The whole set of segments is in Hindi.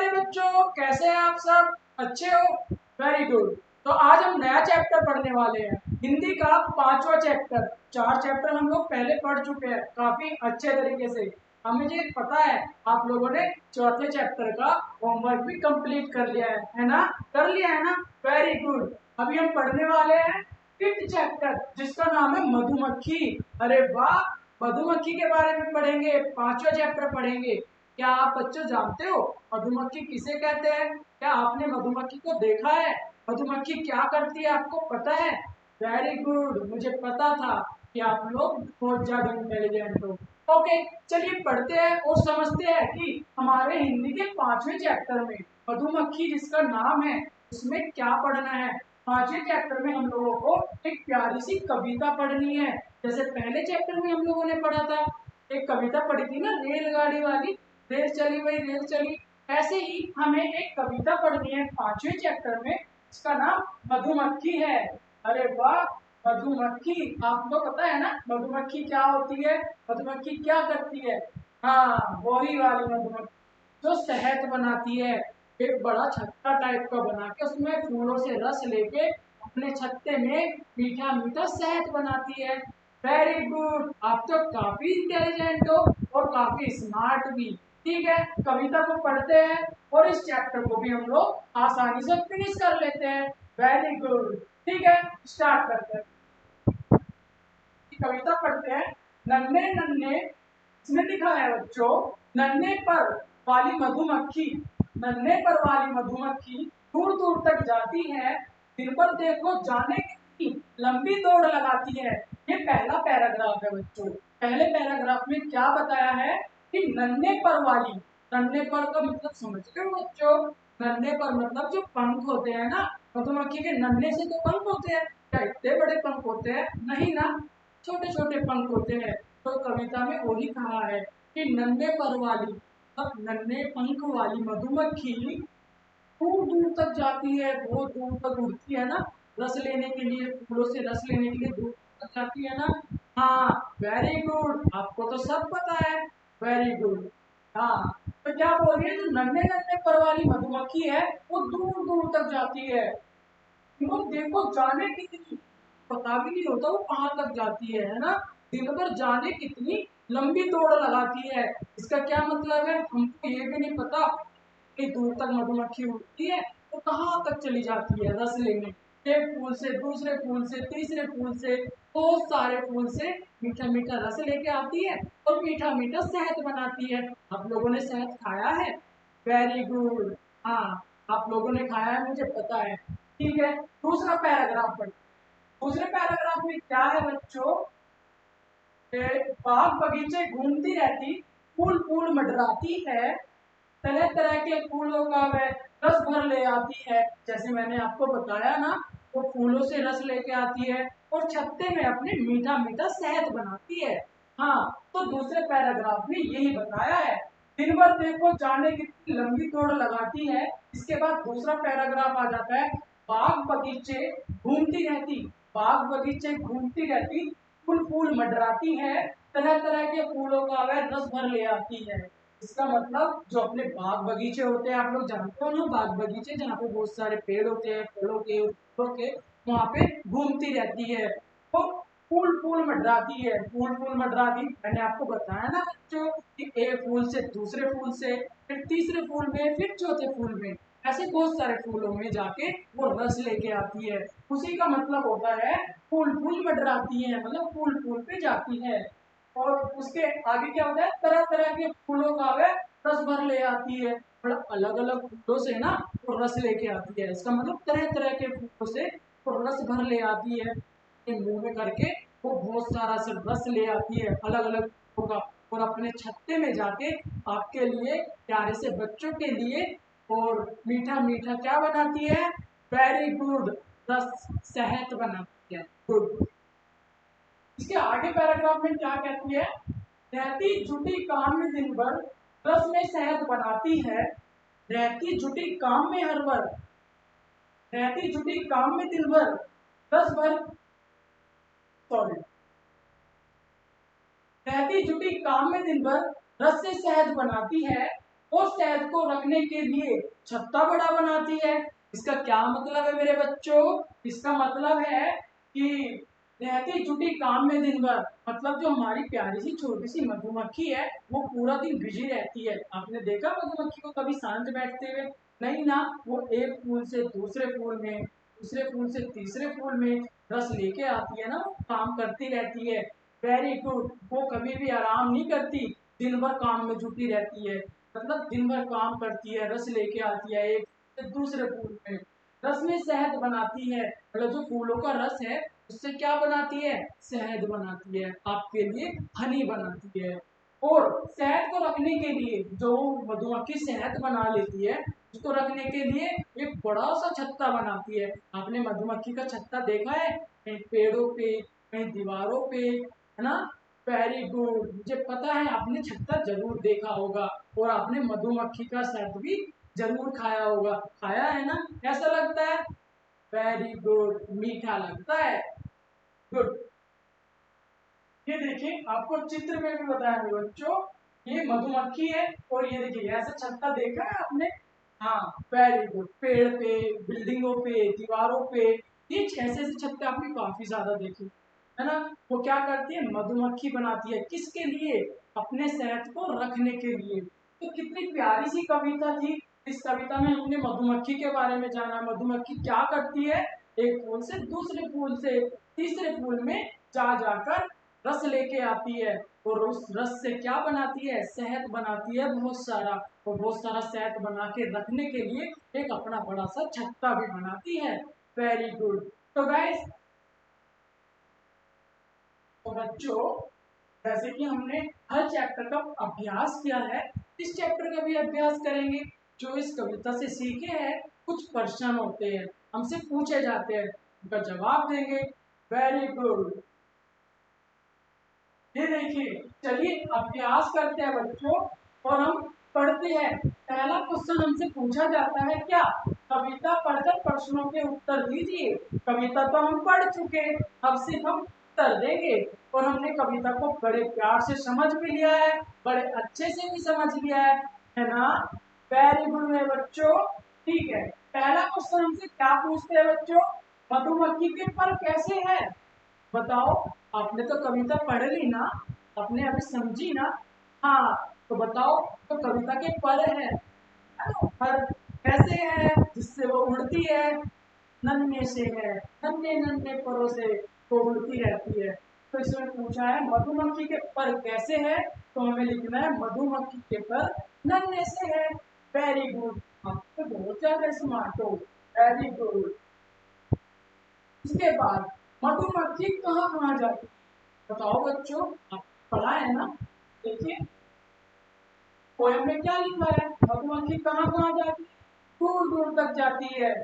हाय बच्चों, कैसे हैं आप सब? अच्छे हो? Very good. तो आज हम नया चैप्टर पढ़ने वाले हैं, हिंदी का 5वां चैप्टर। 4 चैप्टर हम लोग पहले पढ़ चुके हैं काफी अच्छे तरीके से। हमें ये पता है आप लोगों ने चौथे चैप्टर का होमवर्क भी कंप्लीट कर लिया है ना? कर लिया है ना? Very good. अभी हम पढ़ने वाले हैं 5th चैप्टर, जिसका नाम है मधुमक्खी। अरे वाह, मधुमक्खी के बारे में पढ़ेंगे, 5वां चैप्टर पढ़ेंगे। क्या आप बच्चों जानते हो मधुमक्खी किसे कहते हैं? क्या आपने मधुमक्खी को देखा है? मधुमक्खी क्या करती है, आपको पता है? वेरी गुड, मुझे पता था कि आप लोग बहुत ज्यादा इंटेलिजेंट हो। ओके, चलिए पढ़ते हैं और समझते हैं कि हमारे हिंदी के 5वें चैप्टर में मधुमक्खी जिसका नाम है उसमें क्या पढ़ना है। 5वें चैप्टर में हम लोगों को एक प्यारी सी कविता पढ़नी है। जैसे पहले चैप्टर में हम लोगों ने पढ़ा था, एक कविता पढ़ी थी ना, रेलगाड़ी वाली, रेल चली भाई रेल चली। ऐसे ही हमें एक कविता पढ़नी है 5वें चैप्टर में, इसका नाम मधुमक्खी है। अरे वाह, मधुमक्खी आपको पता है ना मधुमक्खी क्या होती है? मधुमक्खी क्या करती है? हाँ, वही वाली मधुमक्खी जो शहद बनाती है। एक बड़ा छत्ता टाइप का बना के उसमें फूलों से रस लेके अपने छत्ते में मीठा मीठा शहद बनाती है। वेरी गुड, आप तो काफी इंटेलिजेंट हो और काफी स्मार्ट भी। ठीक है, कविता को पढ़ते हैं और इस चैप्टर को भी हम लोग आसानी से फिनिश कर लेते हैं। वेरी गुड, ठीक है, स्टार्ट करते हैं। कविता पढ़ते हैं। नन्हे नन्हे, इसमें लिखा है बच्चों, नन्हे पर वाली मधुमक्खी, नन्हे पर वाली मधुमक्खी दूर दूर तक जाती है, दिन भर देखो जाने कितनी लंबी दौड़ लगाती है। ये पहला पैराग्राफ है बच्चों। पहले पैराग्राफ में क्या बताया है कि नन्हे पर वाली, नन्हे पर का मतलब समझ रहे हो बच्चों? नन्हे पर मतलब जो पंख होते हैं ना, मधुमक्खी के नन्हे से तो पंख होते हैं, क्या इतने बड़े पंख होते हैं? नहीं ना, छोटे छोटे पंख होते हैं। तो कविता में वही कहा है कि नन्हे पर वाली, अब नन्हे पंख वाली मधुमक्खी दूर दूर तक जाती है, बहुत दूर तक उड़ती है ना, रस लेने के लिए, फूलों से रस लेने के लिए दूर तक जाती है ना। हाँ, वेरी गुड, आपको तो सब पता है। Very good. हाँ, तो क्या बोल रही है, जो नन्हे नन्हे पर वाली मधुमक्खी है वो दूर दूर तक जाती है। लोग देखो जाने कितनी, पता भी नहीं होता वो कहाँ तक जाती है ना। दिन भर जाने कितनी लंबी दौड़ लगाती है। इसका क्या मतलब है, हमको ये भी नहीं पता कि दूर तक मधुमक्खी उड़ती है तो कहाँ तक चली जाती है रस लेने। एक फूल से दूसरे फूल से तीसरे फूल से, बहुत सारे फूल से मीठा मीठा रस लेके आती है और मीठा मीठा शहद बनाती है। आप लोगों ने शहद खाया है? Very good. हाँ, आप लोगों ने खाया है, मुझे पता है। ठीक है, दूसरा पैराग्राफ पढ़। दूसरे पैराग्राफ में क्या है बच्चों? बाग बगीचे घूमती रहती, फूल फूल मंडराती है, तरह तरह के फूलों का वह रस भर ले आती है। जैसे मैंने आपको बताया ना, वो फूलों से रस लेके आती है और छत्ते में अपने मीठा मीठा शहद बनाती है। हाँ, तो दूसरे पैराग्राफ में यही बताया है। दिन भर देखो जाने कितनी लंबी दौड़ लगाती है। इसके बाद दूसरा पैराग्राफ आ जाता है, बाग बगीचे घूमती रहती, बाग बगीचे घूमती रहती, फूल फूल मंडराती है, तरह तरह के फूलों का वह रस भर ले आती है। इसका मतलब जो अपने बाग बगीचे होते हैं, आप लोग जानते हो ना, बाग बगीचे जहाँ पे बहुत सारे पेड़ होते हैं, फलों के, फूलों के, वहाँ पे घूमती रहती है तो फूल फूल मंडराती है। फूल फूल मंडराती, मैंने आपको बताया ना बच्चों कि एक फूल से दूसरे फूल से, फिर तीसरे फूल में, फिर चौथे फूल में, ऐसे बहुत सारे फूलों में जाके वो रस लेके आती है। उसी का मतलब होता है फूल फूल मंडराती है, मतलब फूल फूल पे जाती है। और उसके आगे क्या होता है, तरह तरह के फूलों का वह रस भर ले आती है। मतलब अलग अलग फूलों से ना वो रस लेके आती है। इसका मतलब तरह तरह के फूलों से वो रस भर ले आती है, मुंह में करके वो बहुत सारा से रस ले आती है अलग अलग फूलों का, और अपने छत्ते में जाके आपके लिए, प्यारे से बच्चों के लिए, और मीठा मीठा क्या बनाती है? वेरी गुड, रस, शहद बनाती है। गुड। इसके आगे पैराग्राफ में क्या कहती है? रहती जुटी काम में दिन भर, रस में शहद बनाती है, रहती जुटी काम में हर भर, रहती जुटी काम में दिन भर, रस भर, सॉरी, रहती जुटी काम में दिन भर, रस से शहद बनाती है, वो शहद को रखने के लिए छत्ता बड़ा बनाती है। इसका क्या मतलब है मेरे बच्चों? इसका मतलब है कि रहती जुटी काम में दिन भर, मतलब जो हमारी प्यारी सी छोटी सी मधुमक्खी है वो पूरा दिन बिजी रहती है। आपने देखा मधुमक्खी को कभी शांत बैठते हुए? नहीं ना, वो एक फूल से दूसरे फूल में, दूसरे फूल से तीसरे फूल में रस लेके आती है ना, वो काम करती रहती है। वेरी गुड, वो कभी भी आराम नहीं करती, दिन भर काम में जुटी रहती है। मतलब दिन भर काम करती है, रस लेके आती है एक से दूसरे फूल में, रस में शहद बनाती है। मतलब जो फूलों का रस है उससे क्या बनाती है? शहद बनाती है, आपके लिए हनी बनाती है। और शहद को रखने के लिए जो मधुमक्खी शहद बना लेती है, उसको रखने के लिए एक बड़ा सा छत्ता बनाती है। आपने मधुमक्खी का छत्ता देखा है? कहीं पेड़ों पे, कहीं दीवारों पे, है ना? वेरी गुड, मुझे पता है आपने छत्ता जरूर देखा होगा और आपने मधुमक्खी का शहद भी जरूर खाया होगा। खाया है ना? कैसा लगता है? वेरी गुड, मीठा लगता है। गुड। ये देखिए, आपको चित्र में भी बताया है बच्चों, ये मधुमक्खी है और ये देखिए ऐसा छत्ता देखा है आपने? हाँ, वेरी गुड। पेड़ पे, बिल्डिंगों पे, दीवारों पे, ये ऐसे ऐसे छत्ते आपने काफी ज्यादा देखे, है ना? वो क्या करती है? मधुमक्खी बनाती है, किसके लिए? अपने शहद को रखने के लिए। तो कितनी प्यारी सी कविता थी। इस कविता में हमने मधुमक्खी के बारे में जाना। मधुमक्खी क्या करती है? एक फूल से दूसरे फूल से तीसरे फूल में जा जाकर रस लेके आती है और उस रस से क्या बनाती है? शहद बनाती है बहुत सारा, और बहुत सारा शहद बना के रखने के लिए एक अपना बड़ा सा छत्ता भी बनाती है। Very good. तो गाइस, तो बच्चों, जैसे कि हमने हर चैप्टर का अभ्यास किया है, इस चैप्टर का भी अभ्यास करेंगे। जो इस कविता से सीखे हैं, कुछ प्रश्न होते हैं, हमसे पूछे जाते हैं, उनका जवाब देंगे। Very good. ये देखिए, चलिए अभ्यास करते हैं बच्चों और हम पढ़ते हैं। पहला क्वेश्चन हमसे पूछा जाता है क्या? कविता पढ़कर प्रश्नों के उत्तर दीजिए। कविता तो हम पढ़ चुके, अब सिर्फ हम उत्तर देंगे। और हमने कविता को बड़े प्यार से समझ भी लिया है, बड़े अच्छे से भी समझ लिया है ना? वेरी गुड मेरे बच्चों। ठीक है, पहला क्वेश्चन हमसे क्या पूछते हैं बच्चों? मधुमक्खी के पर कैसे है? बताओ। आपने तो कविता पढ़ ली ना, आपने अभी समझी ना? हाँ, तो बताओ, तो कविता के पर है ना? पर कैसे है? जिससे वो उड़ती है, नन्हे से है, नन्हे नन्हे परों से वो उड़ती रहती है। तो इसमें पूछा है मधुमक्खी के पर कैसे है, तो हमें लिखना है मधुमक्खी के पर नन्हे से है। वेरी गुड, आप तो बहुत ज्यादा स्मार्ट हो। Very good. इसके बाद मधुमक्खी कहाँ कहाँ जाती है? बताओ बच्चों, आप पढ़ा है ना? देखिए, पोएम में क्या लिखा है? मधुमक्खी कहाँ कहाँ जाती है? दूर दूर तक जाती है,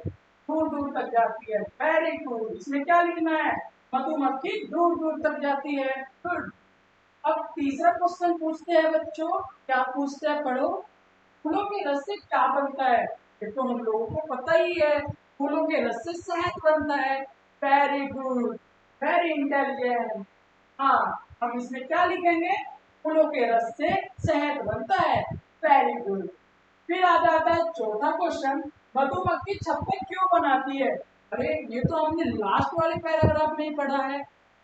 दूर दूर तक जाती है। Very good. इसमें क्या लिखना है? मधुमक्खी दूर दूर तक जाती है। गुड। अब तीसरा क्वेश्चन पूछते हैं बच्चों। क्या पूछते हैं? पढ़ो। फूलों के रस से क्या बनता है? ये तो हम लोगों को पता ही है, फूलों के रस से शहद बनता है। Very good, very intelligent. हाँ, हम इसमें क्या लिखेंगे? फूलों के रस से शहद बनता है। Very good. फिर आ जाता है चौथा क्वेश्चन, मधुमक्खी छत्ते क्यों बनाती है? अरे, ये तो हमने लास्ट वाले पैराग्राफ में ही पढ़ा है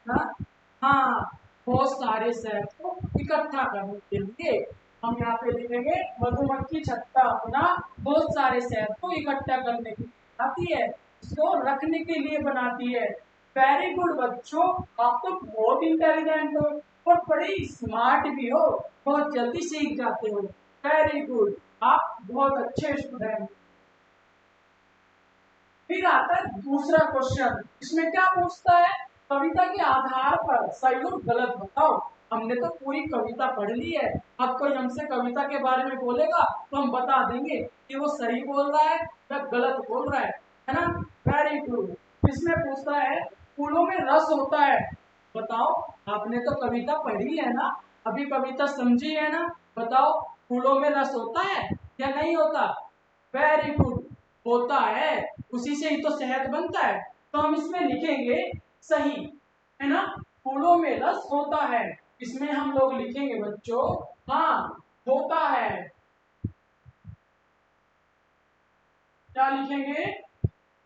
ना? हाँ, बहुत सारे शहद को इकट्ठा करने के लिए हम यहाँ पे लिखेंगे मधुमक्खी छत्ता अपना बहुत सारे शहद को इकट्ठा करने की आती है, इसको रखने के लिए बनाती है। वेरी गुड बच्चों, आप तो बहुत इंटेलिजेंट हो और बड़े स्मार्ट भी हो, बहुत जल्दी सीख जाते हो। वेरी गुड, आप बहुत अच्छे स्टूडेंट। फिर आता है दूसरा क्वेश्चन। इसमें क्या पूछता है? कविता के आधार पर सही और गलत बताओ। हमने तो पूरी कविता पढ़ ली है, अब कोई हमसे कविता के बारे में बोलेगा तो हम बता देंगे कि वो सही बोल रहा है या गलत बोल रहा है ना? Very good. इसमें पूछता है फूलों में रस होता है। बताओ, आपने तो कविता पढ़ी है ना, अभी कविता समझी है ना? बताओ, फूलों में रस होता है या नहीं होता? वेरी गुड, होता है, उसी से ही तो शहद बनता है। तो हम इसमें लिखेंगे सही, है ना? फूलों में रस होता है, इसमें हम लोग लिखेंगे बच्चों हाँ, होता है। क्या लिखेंगे?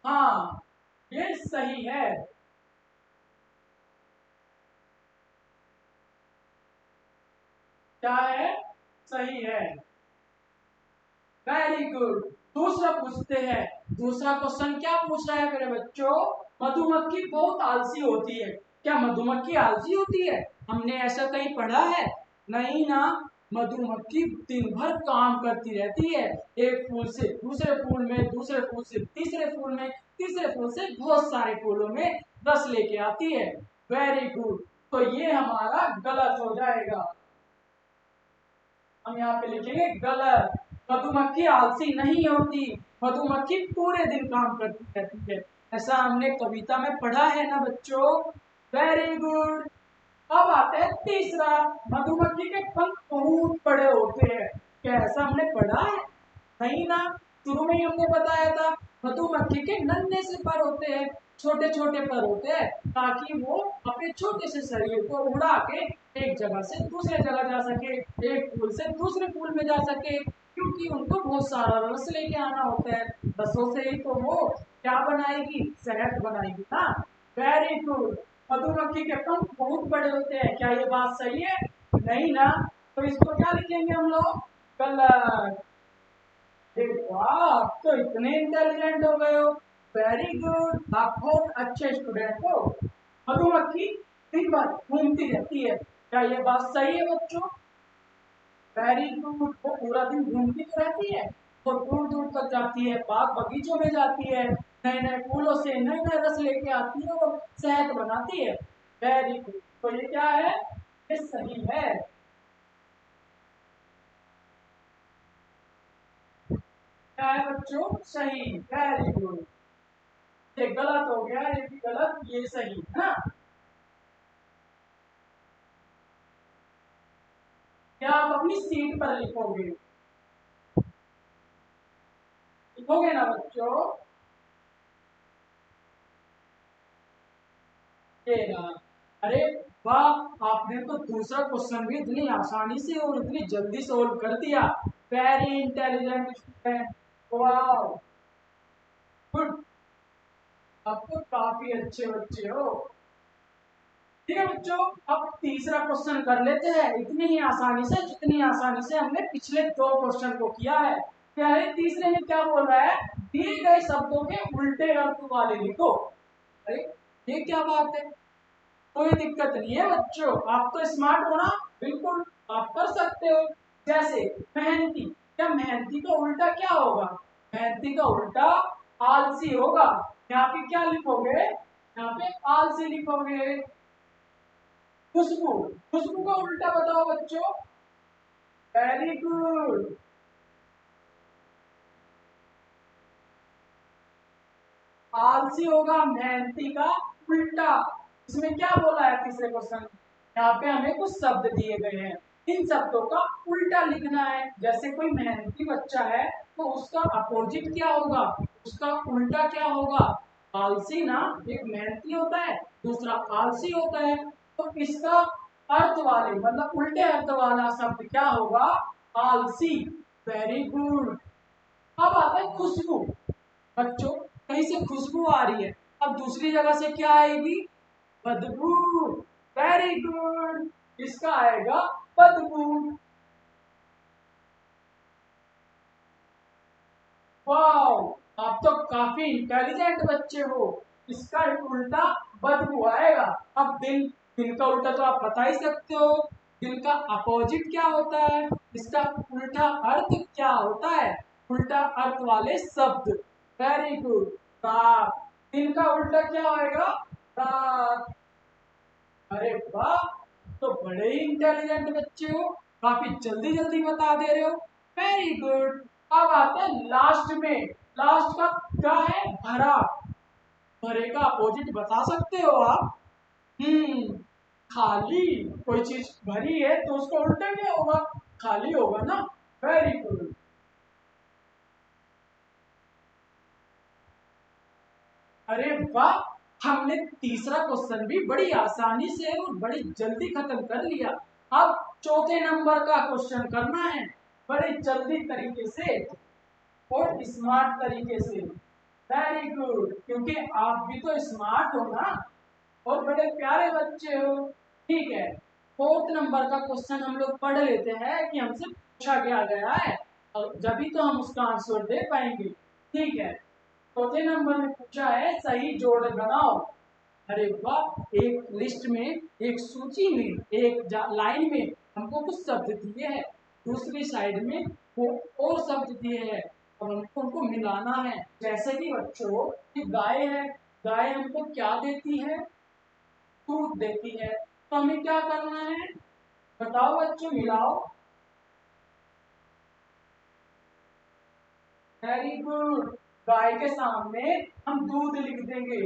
हाँ, ये सही है। क्या है? सही है। Very good. दूसरा पूछते हैं। दूसरा क्वेश्चन क्या पूछ रहा है मेरे बच्चों? मधुमक्खी बहुत आलसी होती है। क्या मधुमक्खी आलसी होती है? हमने ऐसा कहीं पढ़ा है? नहीं ना। मधुमक्खी दिन भर काम करती रहती है। एक फूल से दूसरे फूल में, दूसरे फूल से तीसरे फूल में, तीसरे फूल से बहुत सारे फूलों में रस लेके आती है। Very good. तो ये हमारा गलत हो जाएगा। हम यहाँ पे लिखेंगे गलत। मधुमक्खी आलसी नहीं होती। मधुमक्खी पूरे दिन काम करती रहती है। ऐसा हमने कविता में पढ़ा है ना बच्चों। Very good. अब आते हैं तीसरा। मधुमक्खी के पंख बहुत बड़े होते हैं। क्या ऐसा हमने पढ़ा है? नहीं ना। शुरू में ही हमने बताया था मधुमक्खी के नन्हे से पर होते हैं, छोटे छोटे पर होते हैं, ताकि वो अपने छोटे से शरीर को उड़ा के एक जगह से दूसरे जगह जा सके, एक फूल से दूसरे फूल में जा सके, क्योंकि उनको बहुत सारा रस लेके आना होता है। रसों से ही तो वो क्या बनाएगी? शहद बनाएगी ना। Very good. मधुमक्खी के पंख बहुत बड़े होते हैं। क्या ये बात सही है? नहीं ना। तो इसको क्या लिखेंगे हम लोग? गलत। वाह, आप तो इतने इंटेलिजेंट हो गए हो। वेरी गुड, आप बहुत अच्छे स्टूडेंट हो। मधुमक्खी दिन भर घूमती रहती है। क्या ये बात सही है बच्चों? Very good. वो पूरा दिन घूमती तो रहती है। वो दूर दूर तक जाती है, बाग बगीचों में जाती है, नए नए फूलों से नए नए रस लेके आती है और शहद बनाती है। Very good. तो ये क्या है? ये सही है। क्या है बच्चों? सही। Very good. ये गलत हो गया, ये भी गलत, ये सही है ना। क्या आप अपनी सीट पर लिखोगे? लिखोगे ना बच्चों? ये रहा। अरे वाह, आपने तो दूसरा क्वेश्चन भी इतनी आसानी से और इतनी जल्दी सोल्व कर दिया। Very intelligent student. वाह, गुड। आप तो काफी अच्छे बच्चे हो। ठीक है बच्चों, अब तीसरा क्वेश्चन कर लेते हैं, इतनी ही आसानी से जितनी आसानी से हमने पिछले दो क्वेश्चन को किया है। क्या है तीसरे में? क्या बोल रहा है? दिए गए शब्दों के उल्टे अर्थ वाले लिखो। अरे ये क्या बात है? कोई दिक्कत नहीं है बच्चों, आप तो स्मार्ट हो ना। बिल्कुल आप कर सकते हो। जैसे मेहनती। क्या मेहनती का उल्टा क्या होगा? मेहनती का उल्टा आलसी होगा। यहाँ पे क्या लिखोगे? यहाँ पे आलसी लिखोगे। खुशबू। खुशबू का उल्टा बताओ बच्चों। Very good. आलसी होगा मेहनती का उल्टा। इसमें क्या बोला है तीसरे क्वेश्चन? यहाँ पे हमें कुछ शब्द दिए गए हैं, इन शब्दों का उल्टा लिखना है। जैसे कोई मेहनती बच्चा है तो उसका अपोजिट क्या होगा? उसका उल्टा क्या होगा? आलसी ना। एक मेहनती होता है, दूसरा आलसी होता है। तो इसका अर्थ वाले मतलब उल्टे अर्थ वाला शब्द क्या होगा? आलसी। Very good. अब आता है खुशबू। बच्चों, कहीं से खुशबू आ रही है, अब दूसरी जगह से क्या आएगी? बदबू। Very good. इसका आएगा बदबू। वाह, आप तो काफी इंटेलिजेंट बच्चे हो। इसका उल्टा बदबू आएगा। अब दिन, दिन का उल्टा तो आप बता ही सकते हो। दिन का अपोजिट क्या होता है? इसका उल्टा अर्थ क्या होता है? उल्टा अर्थ वाले शब्द। Very good. रात। दिन का उल्टा क्या आएगा? रात। अरे वाह, तो बड़े ही इंटेलिजेंट बच्चे हो। काफी जल्दी जल्दी बता दे रहे हो। Very good. अब आते हैं लास्ट में। लास्ट का क्या है? भरा। भरे का अपोजिट बता सकते हो आप? हम्म, खाली। कोई चीज भरी है तो उसका उल्टा क्या होगा? खाली होगा ना। Very good. अरे वाह, हमने तीसरा क्वेश्चन भी बड़ी आसानी से और बड़ी जल्दी खत्म कर लिया। अब चौथे नंबर का क्वेश्चन करना है बड़ी जल्दी तरीके से। और स्मार्ट तरीके से। वेरी गुड, क्योंकि आप भी तो स्मार्ट हो ना और बड़े प्यारे बच्चे हो। ठीक है, फोर्थ नंबर का क्वेश्चन हम लोग पढ़ लेते हैं कि हमसे पूछा क्या गया है और जब तो हम उसका आंसर दे पाएंगे। ठीक है, चौथे नंबर में पूछा है सही जोड़ बनाओ। अरे वाह, एक लिस्ट में, एक सूची में, एक लाइन में हमको कुछ शब्द दिए हैं, दूसरी साइड में वो और शब्द दिए हैं, अब हमको उनको मिलाना है। जैसे कि बच्चों कि गाय है, गाय हमको क्या देती है? दूध देती है। तो हमें क्या करना है? बताओ बच्चों, मिलाओ। वेरी गुड, गाय के सामने हम दूध लिख देंगे,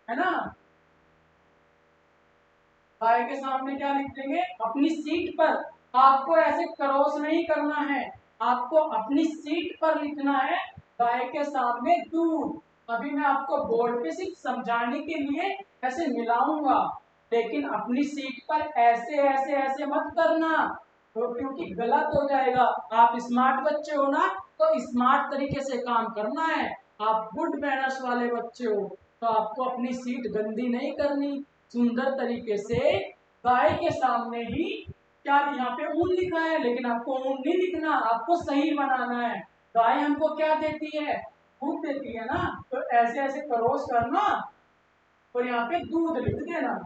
है ना। गाय के सामने क्या लिख देंगे? अपनी सीट पर। आपको ऐसे क्रॉस नहीं करना है, आपको अपनी सीट पर लिखना है गाय के सामने दूध। अभी मैं आपको बोर्ड पे सिर्फ समझाने के लिए ऐसे मिलाऊंगा, लेकिन अपनी सीट पर ऐसे ऐसे ऐसे मत करना, तो क्योंकि गलत हो जाएगा। आप स्मार्ट बच्चे हो ना, तो स्मार्ट तरीके से काम करना है। आप गुड मैनर्स वाले बच्चे हो, तो आपको अपनी सीट गंदी नहीं करनी, सुंदर तरीके से गाय के सामने ही। क्या यहाँ पे ऊन लिखा है, लेकिन आपको ऊन नहीं लिखना, आपको सही बनाना है। गाय हमको क्या देती है? दूध देती है ना, तो ऐसे ऐसे क्रॉस करना और यहाँ पे दूध लिख देना।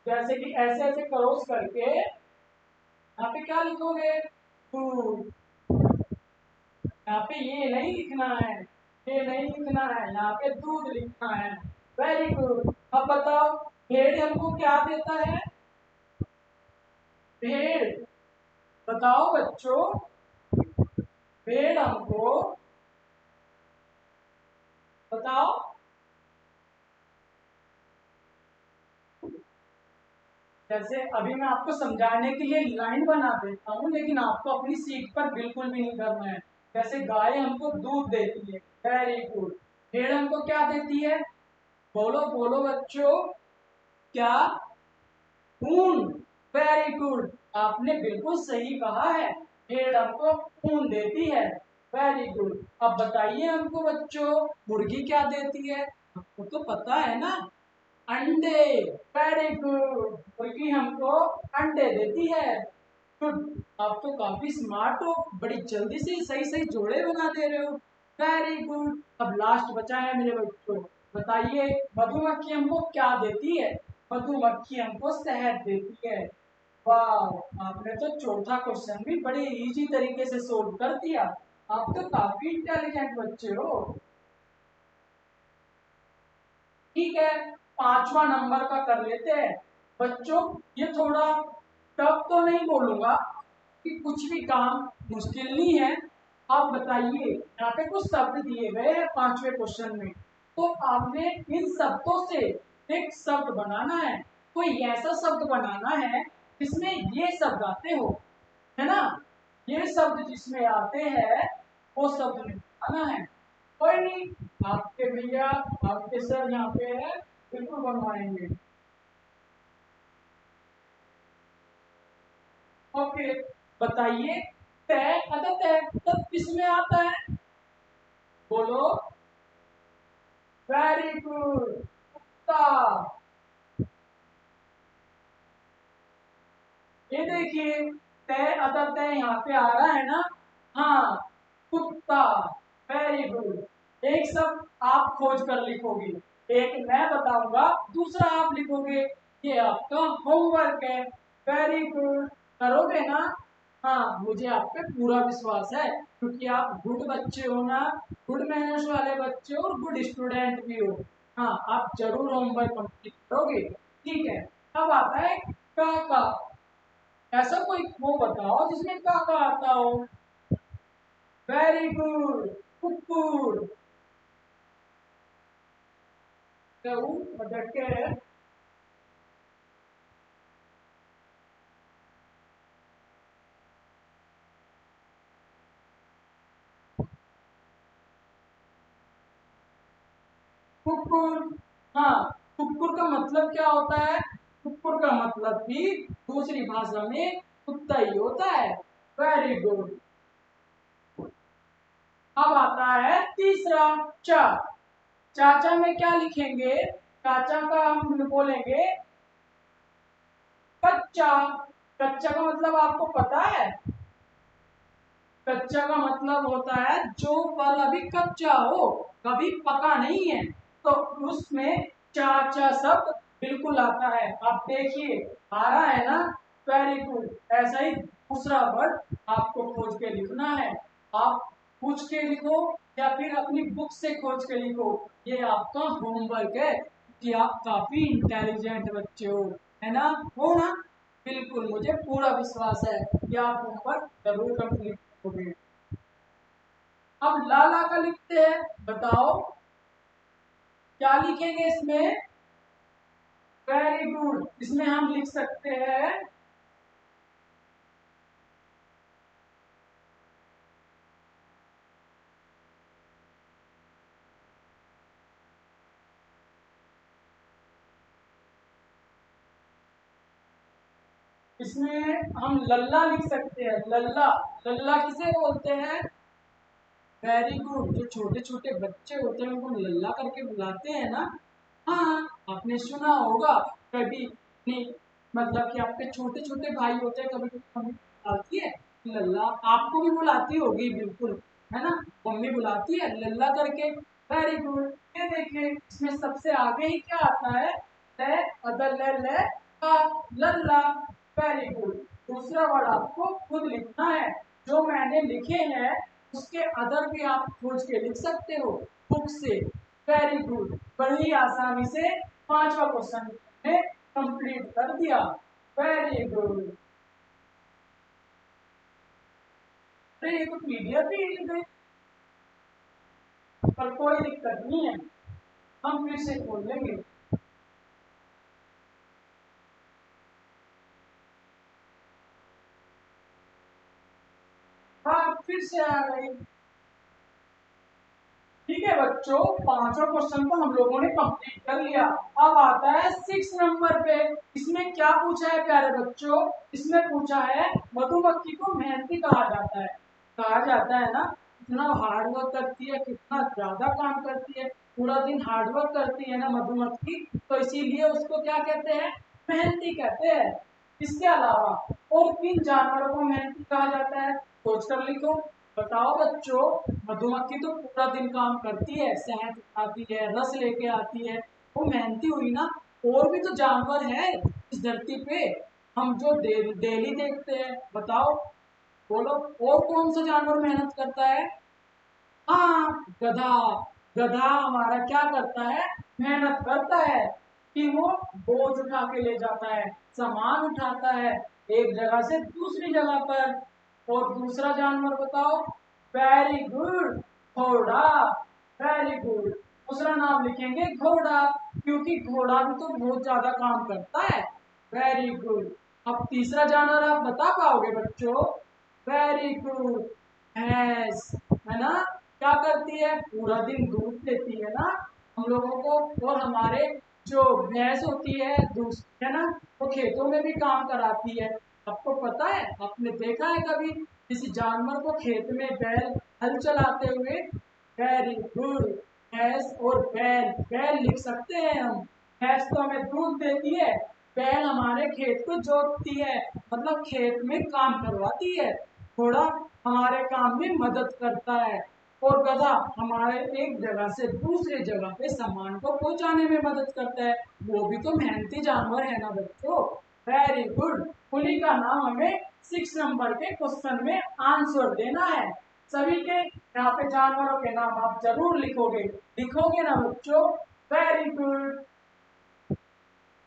जैसे कि ऐसे ऐसे क्रॉस करके यहाँ पे क्या लिखोगे? दूध। यहाँ पे ये नहीं लिखना है, ये नहीं लिखना है, यहाँ पे दूध लिखना है। Very good. अब बताओ, भेड़ हमको क्या देता है? भेड़, बताओ बच्चों, भेड़ हमको, बताओ। जैसे अभी मैं आपको समझाने के लिए लाइन बना देता हूँ, लेकिन आपको अपनी सीट पर बिल्कुल भी नहीं करना है। जैसे गाय हमको दूध देती है, वेरी गुड। भेड़ हमको क्या देती है? बोलो बोलो बच्चों, क्या? ऊन। वेरी गुड, आपने बिल्कुल सही कहा है, भेड़ हमको ऊन देती है। Very good. अब बताइए हमको बच्चों, मुर्गी क्या देती है? आपको तो पता है ना, अंडे। वेरी गुड, मुर्गी हमको अंडे देती है। गुड, आप तो काफी स्मार्ट हो, बड़ी जल्दी से सही सही जोड़े बना दे रहे हो। Very good. अब लास्ट बचा है मेरे बच्चों, बताइए मधुमक्खी हमको क्या देती है? मधुमक्खी हमको शहद देती है। वाह, आपने तो चौथा क्वेश्चन भी बड़े इजी तरीके से सोल्व कर दिया। आप तो काफी इंटेलिजेंट बच्चे हो। ठीक है, पांचवा नंबर का कर लेते हैं बच्चों। ये थोड़ा टफ तो नहीं बोलूंगा कि कुछ भी काम मुश्किल नहीं है। आप बताइए, यहाँ पे कुछ शब्द दिए गए हैं पांचवे क्वेश्चन में, तो आपने इन शब्दों से एक शब्द बनाना है। कोई ऐसा शब्द बनाना है जिसमें ये शब्द आते हो, है ना। ये शब्द जिसमें आते हैं वो शब्द में आना है। कोई नहीं, आपके भैया, आपके सर यहाँ पे है, बिल्कुल बनवाएंगे। ओके, बताइए, तय अगर तय तब किसमें आता है? बोलो। वेरी गुड, कुत्ता। ये देखिए, तय अदर तय यहाँ पे आ रहा है ना। हाँ, कुत्ता। Very good. एक शब्द आप खोज कर लिखोगे, एक मैं बताऊंगा, दूसरा आप लिखोगे। ये आपका होमवर्क है। वेरी गुड, करोगे ना? हाँ, मुझे आप पे पूरा विश्वास है, क्योंकि आप गुड बच्चे हो ना, गुड मैनर्स वाले बच्चे हो और गुड स्टूडेंट भी हो। हाँ, आप जरूर होमवर्क कंप्लीट करोगे। ठीक है, अब आता है का। ऐसा कोई वो बताओ जिसमें का आता हो। वेरी गुड, कुकुर। मतलब के कुकुर। हाँ, कुकुर का मतलब क्या होता है? कुकुर का मतलब भी दूसरी भाषा में कुत्ता ही होता है। Very good. आता है तीसरा चा। चाचा में क्या लिखेंगे? चाचा का हम बोलेंगे कच्चा। कच्चा का मतलब आपको पता है? कच्चा का मतलब होता है जो फल अभी कच्चा हो, कभी पका नहीं है, तो उसमें चाचा शब्द बिल्कुल आता है। आप देखिए आ रहा है ना? Very good. ऐसा ही दूसरा वर्ड आपको खोज के लिखना है। आप पूछ के लिखो या फिर अपनी बुक से खोज के लिखो, ये आपका होमवर्क है कि आप काफी इंटेलिजेंट बच्चे हो, है ना? हो ना? बिल्कुल, मुझे पूरा विश्वास है कि आप होमवर्क जरूर कंप्लीट करोगे। अब लाला का लिखते हैं, बताओ क्या लिखेंगे इसमें? Very good. इसमें हम लिख सकते हैं इसमें हम लल्ला लिख सकते हैं। लल्ला, लल्ला किसे बोलते हैं? Very good. जो छोटे छोटे बच्चे होते हैं उनको लल्ला करके बुलाते हैं ना? हाँ, आपने सुना होगा कभी नहीं, मतलब कि आपके छोटे छोटे भाई होते हैं, कभी कभी मम्मी बुलाती है लल्ला, आपको भी बुलाती होगी बिल्कुल, है ना? मम्मी बुलाती है लल्ला करके। Very good. ये देखिए इसमें सबसे आगे ही क्या आता है? ले, अदर ले, ले का, लल्ला। Very good. दूसरा वर्ड आपको खुद लिखना है, जो मैंने लिखे हैं उसके अदर भी आप खोज के लिख सकते हो बुक से। Very good. बड़ी आसानी से पांचवा क्वेश्चन ने कंप्लीट कर दिया। Very good. अरे ये तो पीडीएफ ही लिख गए, पर कोई दिक्कत नहीं है, हम फिर से खोल लेंगे। हाँ, फिर से आ गई। ठीक है बच्चों, पांचों क्वेश्चन को हम लोगों ने कंप्लीट कर लिया। अब आता है 6 नंबर पे। इसमें क्या पूछा है प्यारे बच्चों? इसमें पूछा है मधुमक्खी को मेहनती कहा जाता है। कहा जाता है ना, कितना हार्ड वर्क करती है, कितना ज्यादा काम करती है, पूरा दिन हार्ड वर्क करती है ना मधुमक्खी, तो इसीलिए उसको क्या कहते हैं? मेहनती कहते हैं। इसके अलावा और किन जानवरों को मेहनती कहा जाता है? सोच कर लिखो। बताओ बच्चों, मधुमक्खी तो पूरा दिन काम करती है, शहद उठाती है, रस लेके आती है, वो मेहनती हुई ना। और भी तो जानवर है इस धरती पे, हम जो डेली देखते हैं। बताओ, बोलो, और कौन सा जानवर मेहनत करता है? हाँ, गधा। गधा हमारा क्या करता है? मेहनत करता है कि वो बोझ उठा के ले जाता है, सामान उठाता है एक जगह से दूसरी जगह पर। और दूसरा जानवर बताओ? वेरी गुड, घोड़ा। Very good. दूसरा नाम लिखेंगे घोड़ा, क्योंकि घोड़ा भी तो बहुत ज्यादा काम करता है। Very good. अब तीसरा जानवर आप बता पाओगे बच्चों? वेरी गुड, भैंस। है ना? क्या करती है? पूरा दिन दूध देती है ना हम लोगों को। और हमारे जो भैंस होती है दूसरी, है ना, वो खेतों में भी काम कराती है। आपको पता है, आपने देखा है कभी किसी जानवर को खेत में बैल हल चलाते हुए? Very good. भैंस और बैल, बैल लिख सकते हैं हम। भैंस तो हमें दूध देती है, बैल हमारे खेत को जोतती है, मतलब खेत में काम करवाती है। घोड़ा हमारे काम में मदद करता है। और गधा हमारे एक जगह से दूसरे जगह पे सामान को पहुंचाने में मदद करता है। वो भी तो मेहनती जानवर है ना बच्चों। Very good. उन्हीं का नाम हमें 6 नंबर के क्वेश्चन में आंसर देना है। सभी के यहाँ पे जानवरों के नाम आप जरूर लिखोगे, लिखोगे ना बच्चों? Very good.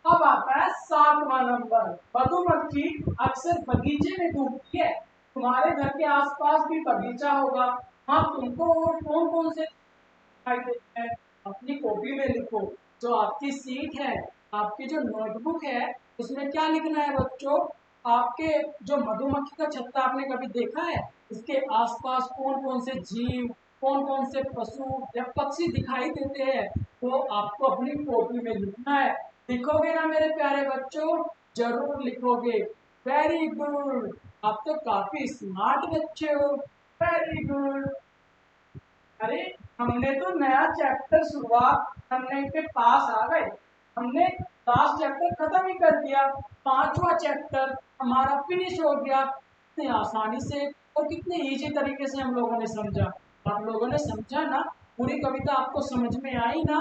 अब आता है 7वां नंबर। मधुमक्खी अक्सर बगीचे में घूमती है। तुम्हारे घर के आसपास भी बगीचा होगा। हाँ, तुमको और कौन कौन से दिखाई देते हैं? अपनी कॉपी में लिखो। जो आपकी सीट है, आपकी जो नोटबुक है, उसमें क्या लिखना है बच्चों? आपके जो मधुमक्खी का छत्ता आपने कभी देखा है? इसके आसपास कौन कौन से जीव, कौन कौन से पशु या पक्षी दिखाई देते हैं, वो आपको अपनी कॉपी में लिखना है। लिखोगे ना मेरे प्यारे बच्चों? जरूर लिखोगे। Very good. आप तो काफी स्मार्ट बच्चे हो। Very good. अरे हमने तो नया चैप्टर शुरुआत करने के पास आ गए। हमने लास्ट चैप्टर खत्म ही कर दिया। पांचवा चैप्टर हमारा फिनिश हो गया। कितनी आसानी से और कितने इजी तरीके से हम लोगों ने समझा। आप लोगों ने समझा ना? पूरी कविता आपको समझ में आई ना?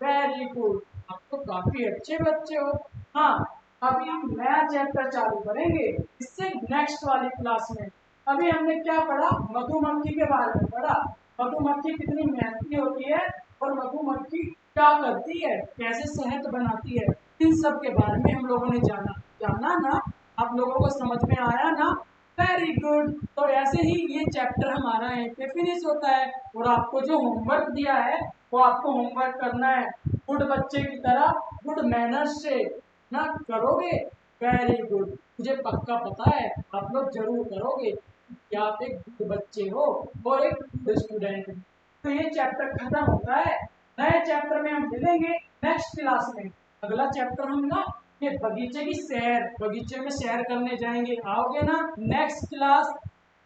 वेरी गुड, आप तो काफी अच्छे बच्चे हो। हाँ, अभी हम नया चैप्टर चालू करेंगे इससे नेक्स्ट वाली क्लास में। अभी हमने क्या पढ़ा? मधुमक्खी के बारे में पढ़ा। मधुमक्खी कितनी मेहनती होती है और मधुमक्खी क्या करती है, कैसे शहद बनाती है, इन सब के बारे में हम लोगों ने जाना। जाना ना? आप लोगों को समझ में आया ना? Very good. तो ऐसे ही ये चैप्टर हमारा यहीं पे फिनिश होता है और आपको जो होमवर्क दिया है वो आपको होमवर्क करना है गुड बच्चे की तरह, गुड मैनर्स से ना करोगे। वेरी गुड, मुझे पक्का पता है आप लोग जरूर करोगे कि आप एक गुड बच्चे हो और एक गुड स्टूडेंट हो। तो ये चैप्टर खत्म होता है। नए चैप्टर में हम मिलेंगे नेक्स्ट क्लास में। अगला चैप्टर हम ना ये बगीचे की सैर, बगीचे में सैर करने जाएंगे। आओगे ना? नेक्स्ट क्लास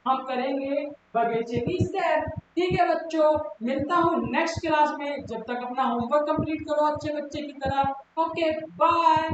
हम करेंगे बगीचे की सैर। ठीक है बच्चों, मिलता हूँ नेक्स्ट क्लास में। जब तक अपना होमवर्क कंप्लीट करो अच्छे बच्चे की तरह। Okay, bye.